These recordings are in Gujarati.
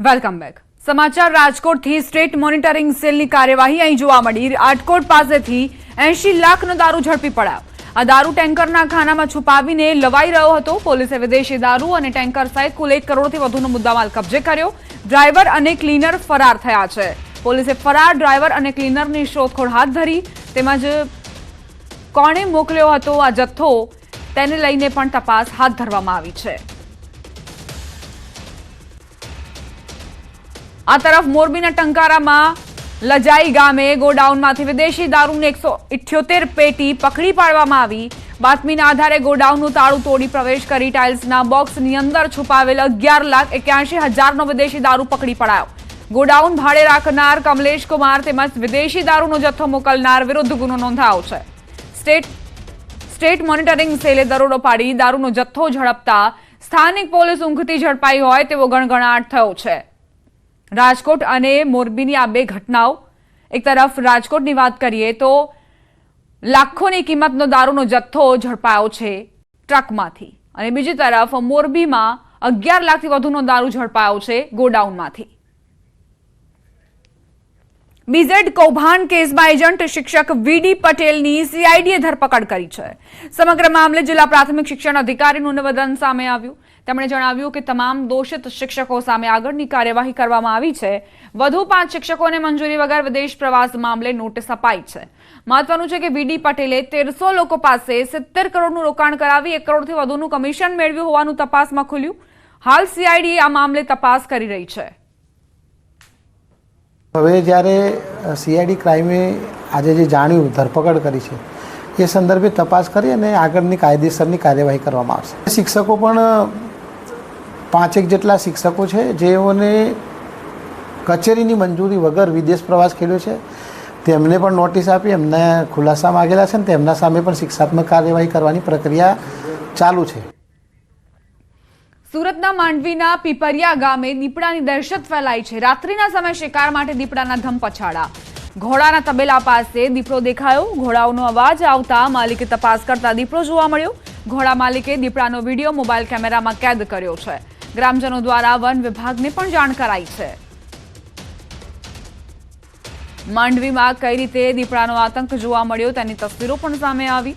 Welcome back. સમાચાર રાજકોટથી સ્ટેટ મોનિટરિંગ સેલની કાર્યવાહી અહીં જોવા મળી. આટકોટ પાસેથી 80 લાખનો દારૂ ઝડપી પડાયો. આ દારૂ ટેન્કરના ખાનામાં છુપાવીને લવાઈ રહ્યો હતો. પોલીસે વિદેશી દારૂ અને ટેન્કર સહિત કુલ 1 કરોડથી વધુનો મુદ્દામાલ કબજે કર્યો. ડ્રાઈવર અને ક્લીનર ફરાર થયા છે. પોલીસે ફરાર ડ્રાઈવર અને ક્લીનરની શોધખોળ હાથ ધરી. તેમજ કોણે મોકલ્યો હતો આ જથ્થો તેને લઈને પણ તપાસ હાથ ધરવામાં આવી છે. આ તરફ મોરબીના ટંકારામાં લજાઈ ગામે ગોડાઉનમાંથી વિદેશી દારૂની 178 પેટી પકડી પાડવામાં આવી. બાતમીના આધારે ગોડાઉનનું તાળું તોડી પ્રવેશ કરી ટાઇલ્સના બોક્સની અંદર છુપાવેલ 11,81,000નો વિદેશી દારૂ પકડી પડાયો. ગોડાઉન ભાડે રાખનાર કમલેશ કુમાર તેમજ વિદેશી દારૂનો જથ્થો મોકલનાર વિરુદ્ધ ગુનો નોંધાયો છે. સ્ટેટ મોનિટરિંગ સેલે દરોડો પાડી દારૂનો જથ્થો ઝડપતા સ્થાનિક પોલીસ ઊંઘથી ઝડપાઈ હોય તેવો ગણગણાટ થયો છે. રાજકોટ અને મોરબીની આ બે ઘટનાઓ, એક તરફ રાજકોટની વાત કરીએ તો લાખોની કિંમતનો દારૂનો જથ્થો ઝડપાયો છે ટ્રકમાંથી, અને બીજી તરફ મોરબીમાં 11 લાખથી વધુનો દારૂ ઝડપાયો છે ગોડાઉનમાંથી. બીઝેડ કૌભાંડ કેસમાં એજન્ટ શિક્ષક વીડી પટેલની સીઆઈડીએ ધરપકડ કરી છે. સમગ્ર મામલે જિલ્લા પ્રાથમિક શિક્ષણ અધિકારીનું નિવેદન સામે આવ્યું. તેમણે જણાવ્યું કે તમામ દોષિત શિક્ષકો સામે આગળની કાર્યવાહી કરવામાં આવી છે. વધુ 5 શિક્ષકોને મંજૂરી વગર વિદેશ પ્રવાસ મામલે નોટિસ અપાઈ છે. મહત્વનું છે કે વીડી પટેલે 1300 લોકો પાસે 70 કરોડનું રોકાણ કરાવી 1 કરોડથી વધુનું કમિશન મેળવ્યું હોવાનું તપાસમાં ખુલ્યું. હાલ સીઆઈડી આ મામલે તપાસ કરી રહી છે. હવે જ્યારે સીઆઈડી ક્રાઇમે આજે જે જાણ્યું, ધરપકડ કરી છે, એ સંદર્ભે તપાસ કરી અને આગળની કાયદેસરની કાર્યવાહી કરવામાં આવશે. શિક્ષકો પણ 5 જેટલા શિક્ષકો છે જેઓને કચેરીની મંજૂરી વગર વિદેશ પ્રવાસ કર્યો છે, તેમને પણ નોટિસ આપી એમને ખુલાસા માગેલા છે અને તેમના સામે પણ શિક્ષાત્મક કાર્યવાહી કરવાની પ્રક્રિયા ચાલુ છે. સુરતના માંડવીના પીપરિયા ગામે દીપડાની દહેશત ફેલાઈ છે. રાત્રિના સમયે શિકાર માટે દીપડાના ધમપછાડા. ઘોડાના તબેલા પાસે દીપડો દેખાયો. ઘોડાઓનો અવાજ આવતા માલિકે તપાસ કરતા દીપડો જોવા મળ્યો. ઘોડા માલિકે દીપડાનો વિડીયો મોબાઈલ કેમેરામાં કેદ કર્યો છે. ગ્રામજનો દ્વારા વન વિભાગને પણ જાણ કરાઈ છે. માંડવીમાં કઈ રીતે દીપડાનો આતંક જોવા મળ્યો તેની તસવીરો પણ સામે આવી.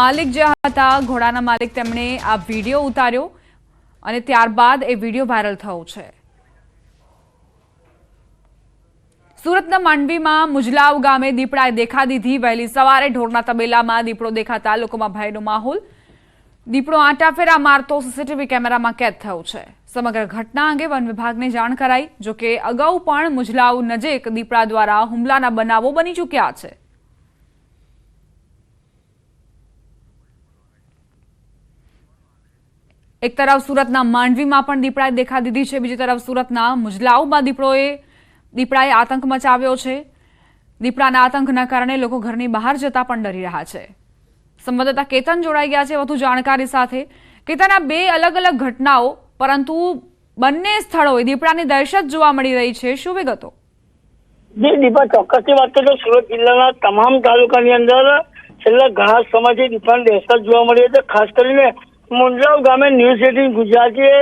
માલિક જે હતા, ઘોડાના માલિક, તેમણે આ વિડીયો ઉતાર્યો અને ત્યારબાદ એ વિડીયો વાયરલ થયો છે. સુરતના માંડવીમાં મુજલાવ ગામે દીપડાએ દેખા દીધી. વહેલી સવારે ઢોરના તબેલામાં દીપડો દેખાતા લોકોમાં ભયનો માહોલ. દીપડો આંટાફેરા મારતો સીસીટીવી કેમેરામાં કેદ થયો છે. સમગ્ર ઘટના અંગે વન વિભાગને જાણ કરાઈ. જોકે અગાઉ પણ મુજલાવ નજીક દીપડા દ્વારા હુમલાના બનાવો બની ચૂક્યા છે. એક તરફ સુરતના માંડવીમાં પણ દીપડાએ દેખા દીધી છે. બીજી તરફ સુરતના મુજલાવમાં દીપડાએ આતંક મચાવ્યો છે. દીપડાના આતંકના કારણે લોકો ઘરની બહાર જતા પણ ડરી રહ્યા છે. સંવાદદાતા કેતન જોડાઈ ગયા છે વધુ જાણકારી સાથે. કેતન, આ બે અલગ અલગ ઘટનાઓ, પરંતુ બંને સ્થળોએ દીપડાની દહેશત જોવા મળી રહી છે. શું વિગતો? દીપા, ચોક્કસથી વાત કરીએ તો સુરત જિલ્લાના તમામ તાલુકાની અંદર છેલ્લા ઘણા સમયથી દીપડાની દહેશત જોવા મળી છે. ખાસ કરીને મુંદ્રાવ ગામે ન્યૂઝ 18 ગુજરાતીએ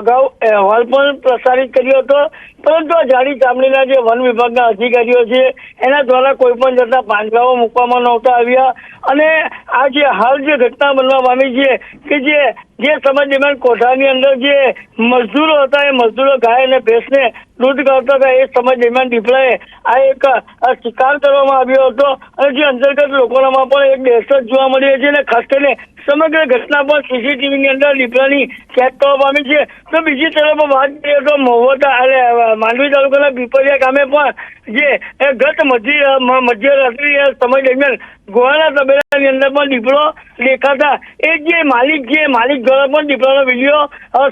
અગાઉ અહેવાલ પણ પ્રસારિત કર્યો હતો, પરંતુ આ જાડી ચામડીના જે વન વિભાગના અધિકારીઓ છે એના દ્વારા કોઈ પણ જાતના પાંજરાઓ મૂકવામાં નહોતા આવ્યા. અને આ જે હાલ જે ઘટના બનવા પામી છે કે જે સમય દરમિયાન કોઠાની અંદર જે મજદૂરો હતા, એ મજદૂરો ગાય અને ભેંસને દૂધ કાઢતા હતા, એ સમય દરમિયાન દીપડાએ આ એક શિકાર કરવામાં આવ્યો હતો. અને જે અંતર્ગત લોકોનામાં પણ એક દહેશત જોવા મળી છે. અને ખાસ કરીને સમગ્ર ઘટના પણ સીસીટીવીની અંદર દીપડાની કેદ થવા પામી છે. તો બીજી તરફ વાત કરીએ તો માંડવી તાલુકાના પીપરિયા ગામે પણ જે ગત મધ્યરાત્રિ સમય દરમિયાન ઘોડાના તબેલાની અંદર પણ દીપડો દેખાતા એ જે માલિક દ્વારા પણ દીપડાનો વિડીયો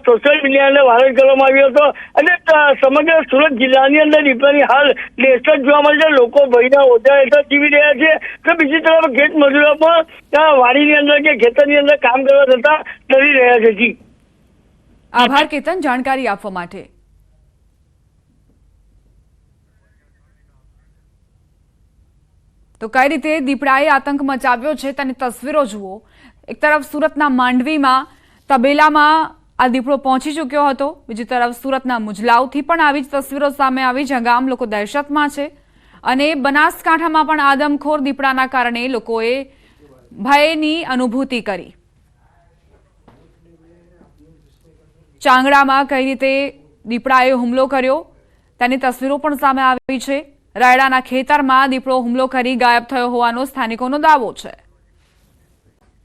સોશિયલ મીડિયા અંદર વાયરલ કરવામાં આવ્યો હતો. અને સમગ્ર સુરત જિલ્લાની અંદર દીપડાની હાલ દહેશત જોવા મળે છે. લોકો ભયના ઓછા હેઠળ જીવી રહ્યા છે. તો બીજી તરફ ખેત મજૂરો પણ વાડીની અંદર કે ખેતરની અંદર કામ કરવા જતા ડરી રહ્યા છે. જી, આભાર કેતન, જાણકારી આપવા માટે. તો કઈ રીતે દીપડાએ આતંક મચાવ્યો છે તેની તસવીરો જુઓ. એક તરફ સુરતના માંડવીમાં તબેલામાં આ દીપડો પહોંચી ચૂક્યો હતો। બીજી તરફ સુરતના મુજલાવથી પણ આવી જ તસવીરો સામે આવી, જ્યાં ગામ લોકો દહેશતમાં છે અને બનાસકાંઠામાં પણ આદમખોર દીપડાના કારણે લોકોએ ભયની અનુભૂતિ કરી। ચાંગડામાં કઈ રીતે દીપડાએ હુમલો કર્યો તેની તસવીરો પણ સામે આવી છે। રાયડાના ખેતરમાં દીપડો હુમલો કરી ગાયબ થયો હોવાનો સ્થાનિકોનો દાવો છે।